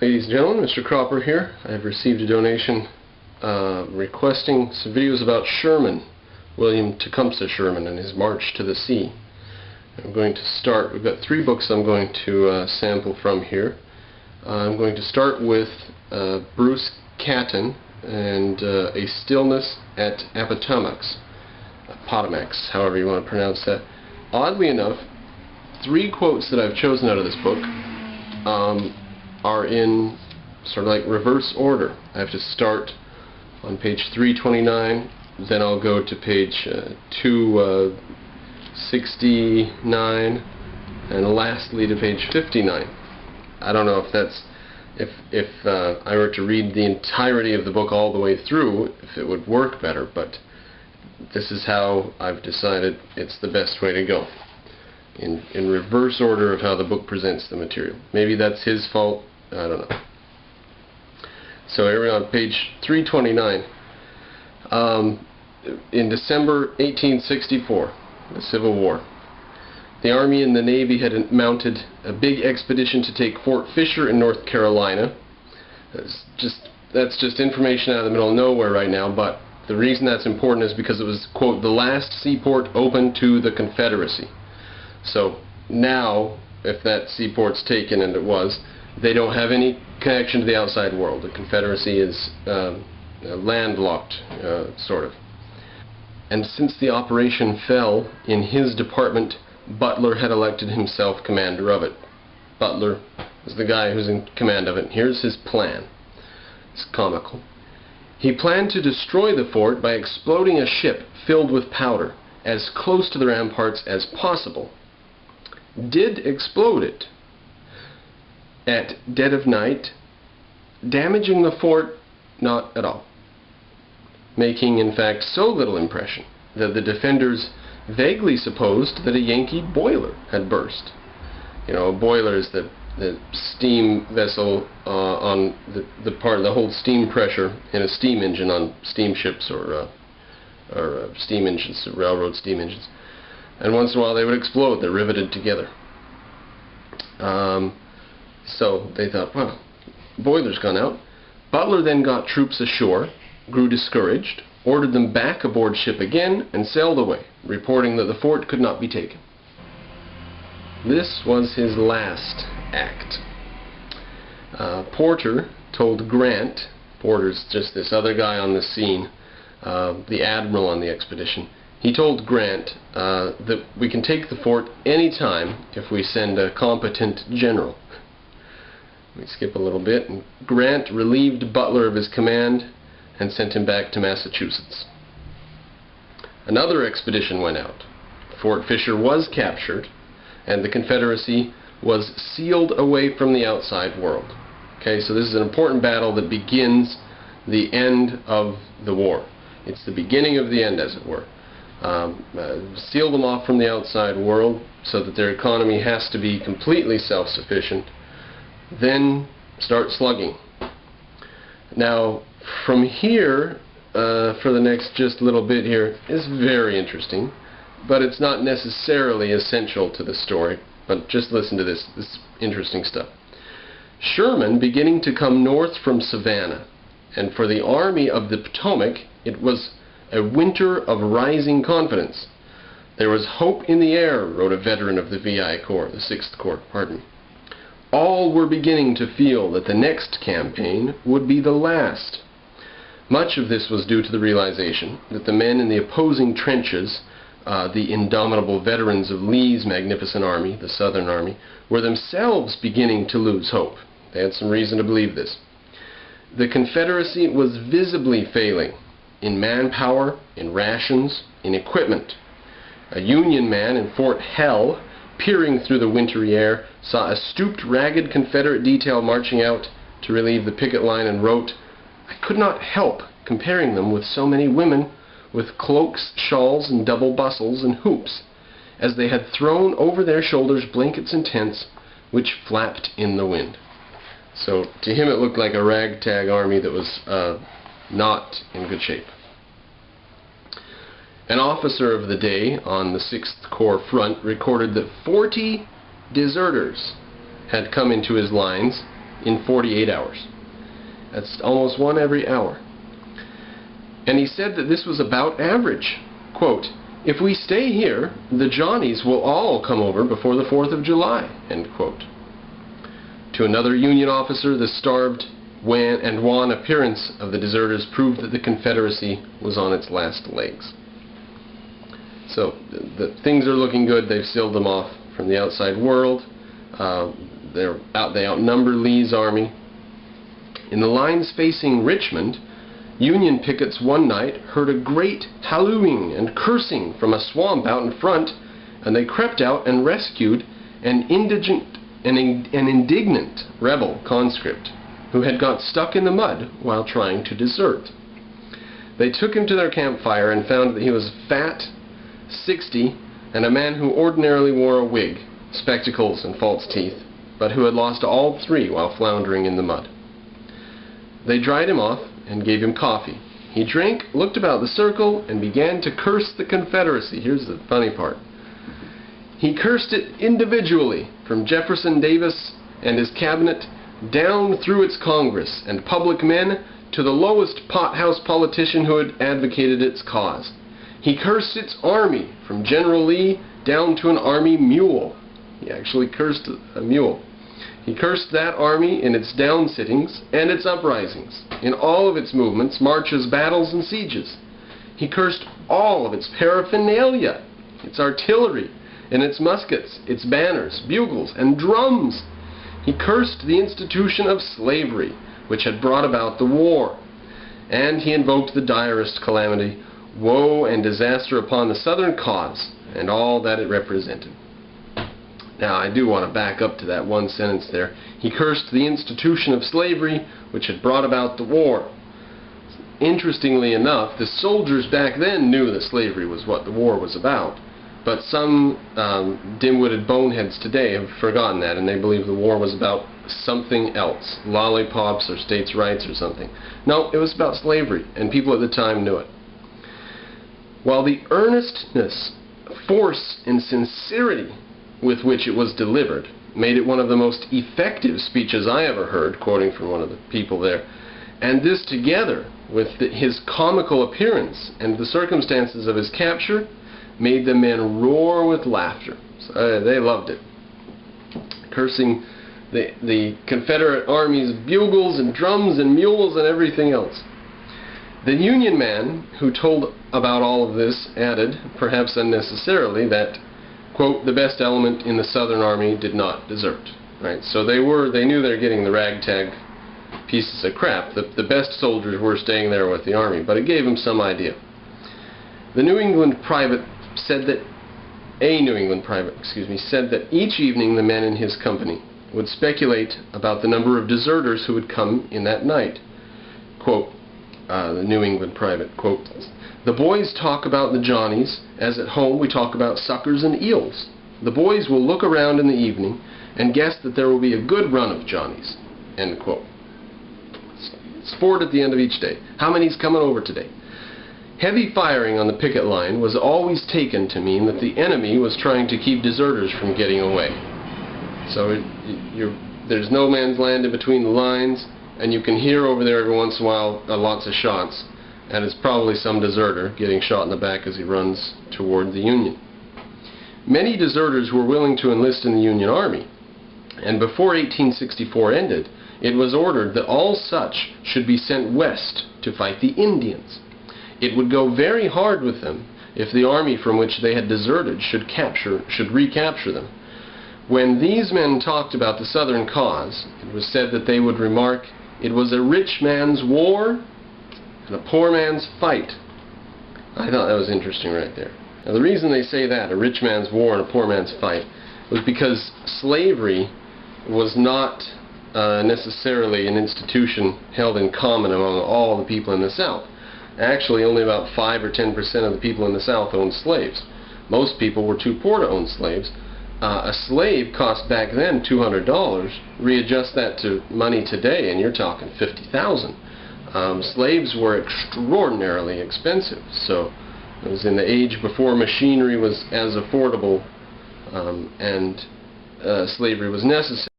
Ladies and gentlemen, Mr. Cropper here. I have received a donation requesting some videos about Sherman, William Tecumseh Sherman, and his march to the sea. I'm going to start, we've got 3 books I'm going to sample from here. I'm going to start with Bruce Catton and A Stillness at Appomattox, however you want to pronounce that. Oddly enough, 3 quotes that I've chosen out of this book are in sort of like reverse order. I have to start on page 329, then I'll go to page 269, and lastly to page 59. I don't know if that's if I were to read the entirety of the book all the way through, if it would work better, but this is how I've decided it's the best way to go. In reverse order of how the book presents the material. Maybe that's his fault, I don't know. So here we are on page 329. In December 1864, the Civil War, the Army and the Navy had mounted a big expedition to take Fort Fisher in North Carolina. That's just information out of the middle of nowhere right now, but the reason that's important is because it was, quote, the last seaport open to the Confederacy. So now, if that seaport's taken, and it was, they don't have any connection to the outside world. The Confederacy is landlocked, sort of. And since the operation fell in his department, Butler had elected himself commander of it. Butler is the guy who's in command of it. Here's his plan. It's comical. He planned to destroy the fort by exploding a ship filled with powder as close to the ramparts as possible. Did explode it at dead of night, damaging the fort not at all, making in fact so little impression that the defenders vaguely supposed that a Yankee boiler had burst. You know, a boiler is the steam vessel on the part that holds steam pressure in a steam engine on steamships or steam engines, railroad steam engines. And once in a while they would explode. They're riveted together. So they thought, well, boiler's gone out. Butler then got troops ashore, grew discouraged, ordered them back aboard ship again, and sailed away, reporting that the fort could not be taken. This was his last act. Porter told Grant, Porter's just this other guy on the scene, the admiral on the expedition, he told Grant that we can take the fort any time if we send a competent general. Let me skip a little bit. And Grant relieved Butler of his command and sent him back to Massachusetts. Another expedition went out. Fort Fisher was captured, and the Confederacy was sealed away from the outside world. Okay, so this is an important battle that begins the end of the war. It's the beginning of the end, as it were. Seal them off from the outside world so that their economy has to be completely self-sufficient. Then start slugging. Now, from here, for the next just little bit here, is very interesting, but it's not necessarily essential to the story. But just listen to this interesting stuff. Sherman beginning to come north from Savannah, and for the Army of the Potomac, it was a winter of rising confidence. There was hope in the air, wrote a veteran of the VI Corps, the 6th Corps, pardon me. All were beginning to feel that the next campaign would be the last. Much of this was due to the realization that the men in the opposing trenches, the indomitable veterans of Lee's magnificent army, the Southern Army, were themselves beginning to lose hope. They had some reason to believe this. The Confederacy was visibly failing in manpower, in rations, in equipment. A Union man in Fort Hell, peering through the wintry air, saw a stooped, ragged Confederate detail marching out to relieve the picket line and wrote, "I could not help comparing them with so many women with cloaks, shawls, and double bustles and hoops, as they had thrown over their shoulders blankets and tents, which flapped in the wind." So to him it looked like a ragtag army that was not in good shape. An officer of the day on the 6th Corps front recorded that 40 deserters had come into his lines in 48 hours. That's almost one every hour. And he said that this was about average. Quote, "If we stay here, the Johnnies will all come over before the 4th of July." End quote. To another Union officer, the starved and wan appearance of the deserters proved that the Confederacy was on its last legs. So things are looking good. They've sealed them off from the outside world. They outnumber Lee's army. In the lines facing Richmond, Union pickets one night heard a great hallooing and cursing from a swamp out in front, and they crept out and rescued an indignant rebel conscript who had got stuck in the mud while trying to desert. They took him to their campfire and found that he was fat, 60, and a man who ordinarily wore a wig, spectacles, and false teeth, but who had lost all three while floundering in the mud. They dried him off and gave him coffee. He drank, looked about the circle, and began to curse the Confederacy. Here's the funny part. He cursed it individually, from Jefferson Davis and his cabinet down through its Congress and public men to the lowest pothouse politician who had advocated its cause. He cursed its army, from General Lee down to an army mule. He actually cursed a mule. He cursed that army in its down-sittings and its uprisings, in all of its movements, marches, battles, and sieges. He cursed all of its paraphernalia, its artillery, and its muskets, its banners, bugles, and drums. He cursed the institution of slavery, which had brought about the war. And he invoked the direst calamity, woe and disaster upon the Southern cause and all that it represented. Now, I do want to back up to that one sentence there. He cursed the institution of slavery, which had brought about the war. Interestingly enough, the soldiers back then knew that slavery was what the war was about. But some dim-witted boneheads today have forgotten that, and they believe the war was about something else. Lollipops or states' rights or something. No, it was about slavery, and people at the time knew it. While the earnestness, force, and sincerity with which it was delivered made it one of the most effective speeches I ever heard, quoting from one of the people there, and this together with his comical appearance and the circumstances of his capture made the men roar with laughter. So, they loved it. Cursing the Confederate Army's bugles and drums and mules and everything else. The Union man who told about all of this added, perhaps unnecessarily, that, quote, "the best element in the Southern Army did not desert." Right? So they knew they were getting the ragtag pieces of crap. The best soldiers were staying there with the Army, but it gave them some idea. A New England private said that each evening the men in his company would speculate about the number of deserters who would come in that night. Quote, the New England private, quote, "The boys talk about the Johnnies, as at home we talk about suckers and eels. The boys will look around in the evening and guess that there will be a good run of Johnnies." End quote. Sport at the end of each day. How many's coming over today? Heavy firing on the picket line was always taken to mean that the enemy was trying to keep deserters from getting away. So there's no man's land in between the lines, and you can hear over there every once in a while lots of shots, and it's probably some deserter getting shot in the back as he runs toward the Union. Many deserters were willing to enlist in the Union Army, and before 1864 ended, it was ordered that all such should be sent west to fight the Indians. It would go very hard with them if the army from which they had deserted should recapture them. When these men talked about the Southern cause, it was said that they would remark, "It was a rich man's war and a poor man's fight." I thought that was interesting right there. Now the reason they say that, a rich man's war and a poor man's fight, was because slavery was not necessarily an institution held in common among all the people in the South. Actually, only about 5 or 10% of the people in the South owned slaves. Most people were too poor to own slaves. A slave cost back then $200. Readjust that to money today, and you're talking $50,000. Slaves were extraordinarily expensive. So it was in the age before machinery was as affordable, and slavery was necessary.